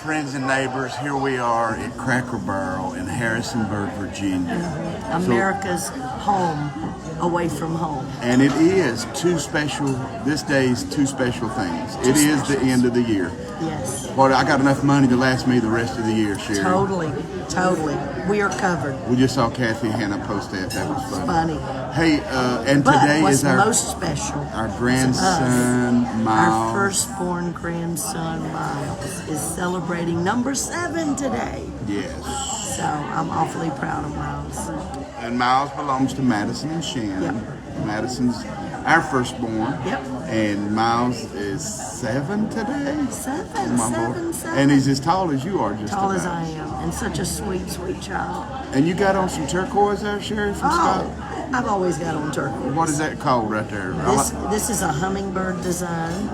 friends and neighbors, here we are at Cracker Barrel in Harrisonburg, Virginia. America's home away from home. And it is this day's two special things. It is the end of the year. Yes. Well, I got enough money to last me the rest of the year, Sheri. Totally. We are covered. We just saw Kathy and Hannah post that. That was funny. Hey, and but today what's is our most special. Our grandson, Miles. Our firstborn grandson, Miles, is celebrating number 7 today. Yes. So I'm awfully proud of Miles. And Miles belongs to Madison and Shannon. Yep. Madison's our firstborn. Yep. And Miles is 7 today. Seven. And he's as tall as you are, just Tall about. as I am, and such a sweet child. And you got on some turquoise there, Sheri, from Scott? I've always got on turquoise. What is that called right there? This is a hummingbird design.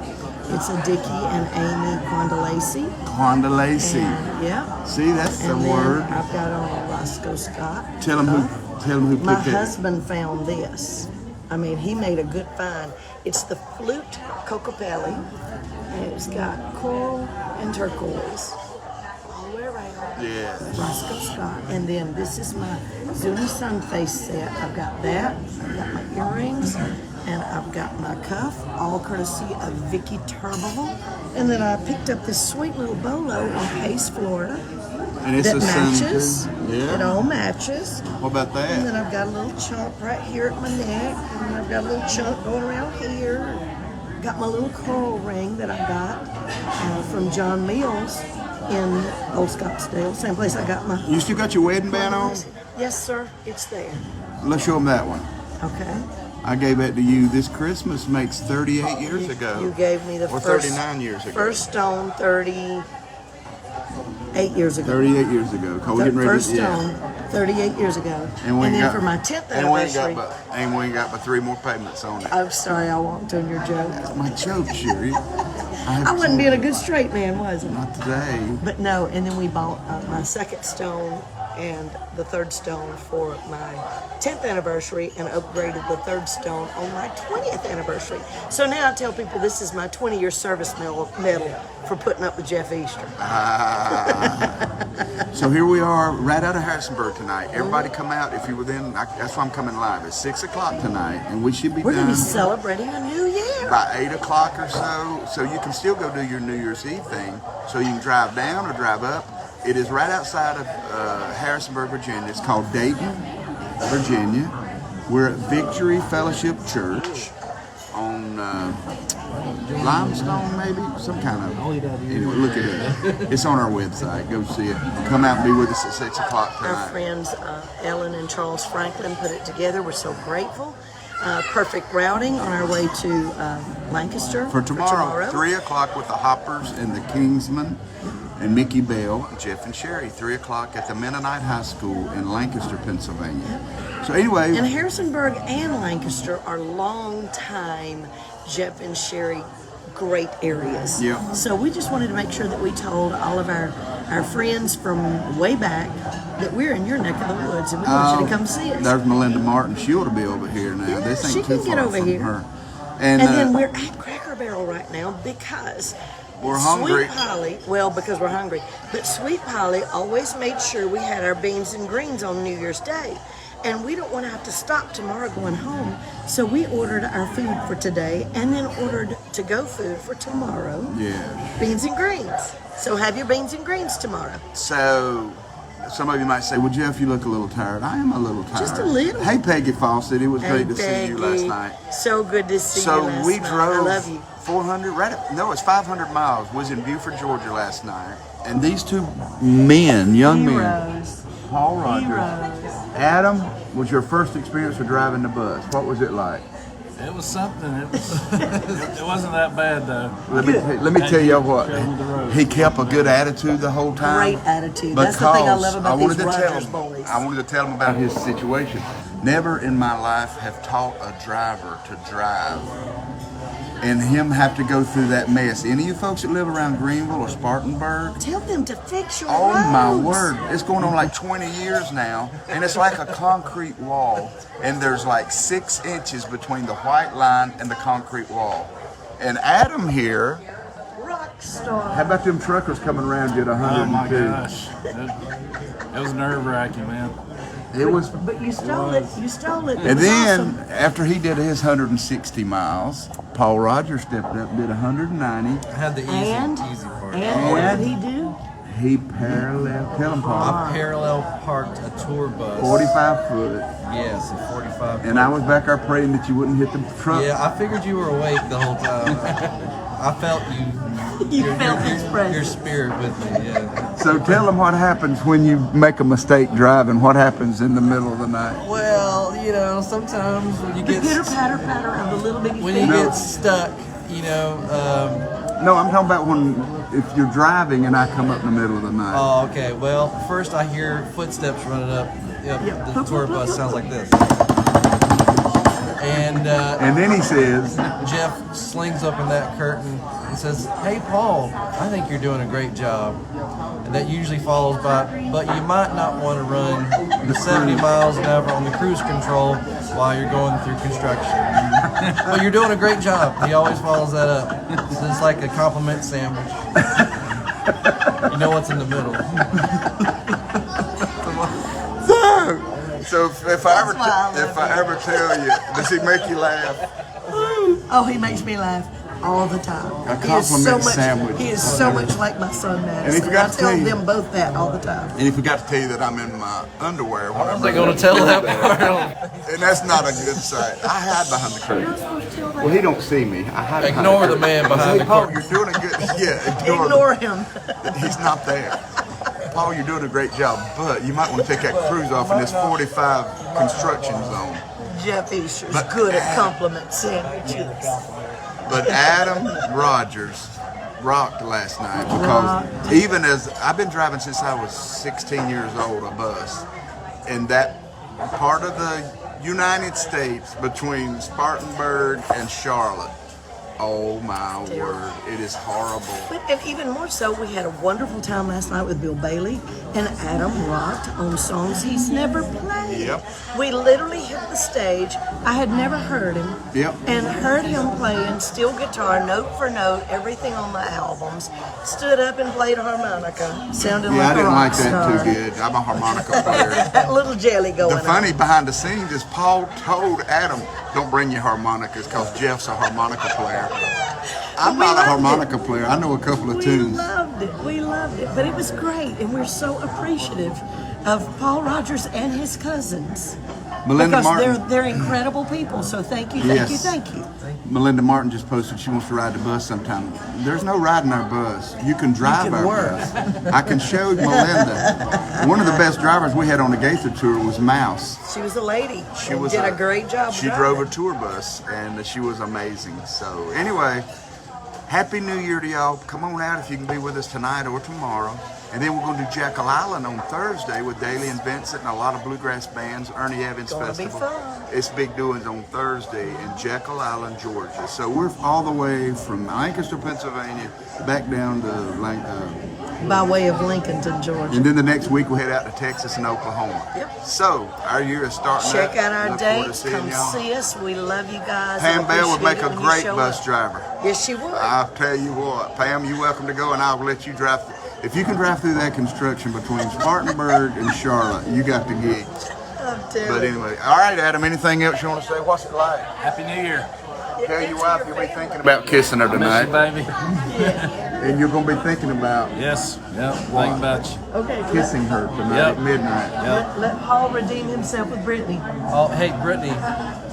It's a Dickie and Amy Quandalacy. Quandalacy. Yeah. See, that's the word. I've got on a Roscoe Scott. Tell him who My picked it. husband found this. I mean, he made a good find. It's the Flute Cocopelli, and it's got coral and turquoise all the way around. Yeah. Roscoe Scott. And then this is my Zuni Sun Face set. I've got that. I've got my earrings, and I've got my cuff, all courtesy of Vicky Turbival. And then I picked up this sweet little bolo in Pace, Florida. And it's that a sun matches. too. Yeah. It all matches. What about that? And then I've got a little chunk right here at my neck, and then I've got a little chunk going around here. Got my little coral ring that I got from John Mills in Old Scottsdale, same place I got my. You still got your wedding band on? Yes, sir. It's there. Let's show them that one. Okay. I gave that to you this Christmas. Makes 38 years ago. You gave me the or first 39 years ago. First stone 38 years ago. 38 years ago. First stone 38 years ago. And then for my 10th anniversary. And we ain't got but 3 more payments on it. I'm sorry, I walked on your joke. That's my joke, Sheri. I wasn't being a good straight man, was I? Not today. But no, and then we bought my second stone and the third stone for my 10th anniversary and upgraded the third stone on my 20th anniversary. So now I tell people this is my 20-year service medal for putting up with Jeff Easter. So here we are right out of Harrisonburg tonight. Everybody come out if you're within, that's why I'm coming live. It's 6 o'clock tonight and we should be We're done. going to be celebrating a new year. By 8 o'clock or so. So you can still go do your New Year's Eve thing. So you can drive down or drive up. It is right outside of Harrisonburg, Virginia. It's called Dayton, Virginia. We're at Victory Fellowship Church on Limestone, maybe? Some kind of. Anyway, look at it. It's on our website. Go see it. Come out and be with us at 6 o'clock tonight. Our friends Ellen and Charles Franklin put it together. We're so grateful. Perfect routing on our way to Lancaster For tomorrow, 3 o'clock with the Hoppers and the Kingsmen. And Mickey Bell, Jeff and Sheri, 3 o'clock at the Mennonite High School in Lancaster, Pennsylvania. So anyway. And Harrisonburg and Lancaster are long time Jeff and Sheri great areas. Yeah. So we just wanted to make sure that we told all of our friends from way back that we're in your neck of the woods and we want you to come see us. There's Melinda Martin. She ought to be over here now. Yeah, this ain't she too can get far over from here. her. And then we're at Cracker Barrel right now because we're hungry. Sweet Polly, because we're hungry. But Sweet Polly always made sure we had our beans and greens on New Year's Day. And we don't want to have to stop tomorrow going home. So we ordered our food for today and then ordered to-go food for tomorrow. Yeah. Beans and greens. So have your beans and greens tomorrow. So some of you might say, well, Jeff, you look a little tired. I am a little tired. Just a little. Hey, Peggy Fawcett. It was great to Peggy. see you last night. So good to see you last we night. drove I love you. 400, it's 500 miles. Was in Beaufort, Georgia last night. And these two men, young men, Paul Rogers, Adam, was your first experience with driving the bus. What was it like? It was something. It wasn't that bad though. Let me tell you what. He kept a good attitude the whole time. Great attitude. That's the thing I love about these Rogers boys. I wanted to tell him about his situation. Never in my life have taught a driver to drive and him have to go through that mess. Any of you folks that live around Greenville or Spartanburg, tell them to fix your oh roads. my word, it's going on like 20 years now, and it's like a concrete wall, and there's like 6 inches between the white line and the concrete wall. And Adam here, rock star. How about them truckers coming around you at Oh 102? my gosh. It was nerve-wracking, man. It was. But you stole it. You stole it. It And was then awesome. after he did his 160 miles, Paul Rogers stepped up and did 190. I had the easy part. And what did he do? He parallel. Tell him, Paul. I parallel parked a tour bus. 45 foot. Yes, a 45. And I was back there praying that you wouldn't hit the truck. Yeah, I figured you were awake the whole time. I felt you. You felt his presence. Your spirit with me. Yeah. So tell them what happens when you make a mistake driving. What happens in the middle of the night? Well, you know, sometimes when you The get pitter patter patter of the little bitty when you feet. get stuck, you know. No, I'm talking about when if you're driving and I come up in the middle of the night. Oh, okay. Well, first I hear footsteps running up. Yep, the tour bus sounds like this. And then he says, Jeff slings open that curtain and says, "Hey, Paul, I think you're doing a great job." And that usually follows by, "But you might not want to run the 70 miles an hour on the cruise control while you're going through construction." But you're doing a great job. He always follows that up. So it's like a compliment sandwich. You know what's in the middle. so if I ever tell you, does he make you laugh? Oh, he makes me laugh all the time. A He is so compliment much, sandwich. He is so much like my son, And he Madison. forgot I to tell tell you- them both that all the time. And he forgot to tell you that I'm in my underwear when I'm They're going to tell that part. and that's not a good sight. I hide behind the curtain. Well, he don't see me. I hide Ignore behind the man behind Hey, the Paul, curtain. you're doing a good. Yeah, Ignore him. He's not there. Paul, you're doing a great job, but you might want to take that cruise off in this 45 construction zone. Jeff Easter's But- good at compliment sandwiches. But Adam Rogers rocked last night because even as I've been driving since I was 16 years old, a bus, and that part of the United States between Spartanburg and Charlotte. Oh my word, it is horrible. And even more so, we had a wonderful time last night with Bill Bailey, and Adam rocked on songs he's never played. Yep. We literally hit the stage. I had never heard him. Yep. And heard him playing steel guitar, note for note, everything on the albums. Stood up and played a harmonica. Sounded Yeah, like I a didn't rock like that star. too good. I'm a harmonica player. That little jelly going The funny on. behind the scenes is Paul told Adam, "Don't bring your harmonicas because Jeff's a harmonica player." I'm We not a loved harmonica it. player. I know a couple of We tunes. loved it. We loved it. But it was great, and we're so appreciative of Paul Rogers and his cousins. Melinda Because Martin. they're incredible people. So thank you, thank you, Yes. thank you. Melinda Martin just posted she wants to ride the bus sometime. There's no riding our bus. You can drive can our work. bus. I can show Melinda. One of the best drivers we had on the Gaither tour was Mouse. She was a lady. She and was did a great job. She drove a tour bus and she was amazing. So anyway, Happy New Year to y'all. Come on out if you can be with us tonight or tomorrow. And then we're going to do Jekyll Island on Thursday with Daly and Vincent and a lot of bluegrass bands, Ernie Evans Gonna be Festival. fun. It's big doings on Thursday in Jekyll Island, Georgia. So we're all the way from Lancaster, Pennsylvania, back down to By way of Lincolnton, Georgia. and then the next week we'll head out to Texas and Oklahoma. Yep. So our year is starting Check up. out our Look forward to dates. seeing Come y'all. see us. We love you guys. Pam I Bell would make appreciate a it when you great show bus up. driver. Yes, she would. I'll tell you what, Pam, you're welcome to go, and I'll let you drive. If you can drive through that construction between Spartanburg and Charlotte, you got the gig. I'm telling But you. anyway, all right, Adam. Anything else you want to say? What's it like? Happy New Year. Tell your wife you'll be thinking about kissing her Miss you, tonight, baby. and you're gonna be thinking about Yes. Yep. Thinking about you. Okay, kissing her tonight Yep. at midnight. Yep. let Paul redeem himself with Brittany. Oh, hey, Brittany,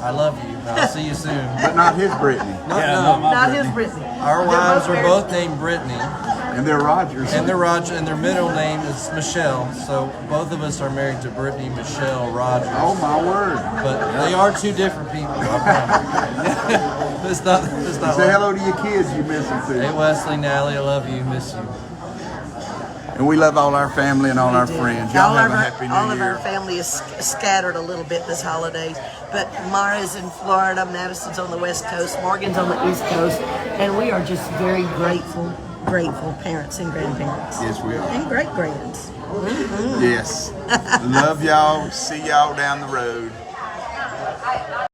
I love you. I'll see you soon. But not his Brittany, Yeah, not my Not Brittany. his Brittany. Our They're wives both are married. both named Brittany, and they're Rogers. and they're Roger, and their middle name is Michelle. So both of us are married to Brittany Michelle Rogers. Oh my word! But they are two different people. I promise. it's not. It's not. Say Like, hello to your kids you miss them hey too. Wesley, Natalie, I love you. Miss you. And we love all our family and all our friends. Y'all All have of a our, happy all New of our Year. family is scattered a little bit this holiday, but Mara's in Florida, Madison's on the West Coast, Morgan's on the East Coast, and we are just very grateful parents and grandparents. Yes, we are. And great grands. Yes. Love y'all. See y'all down the road.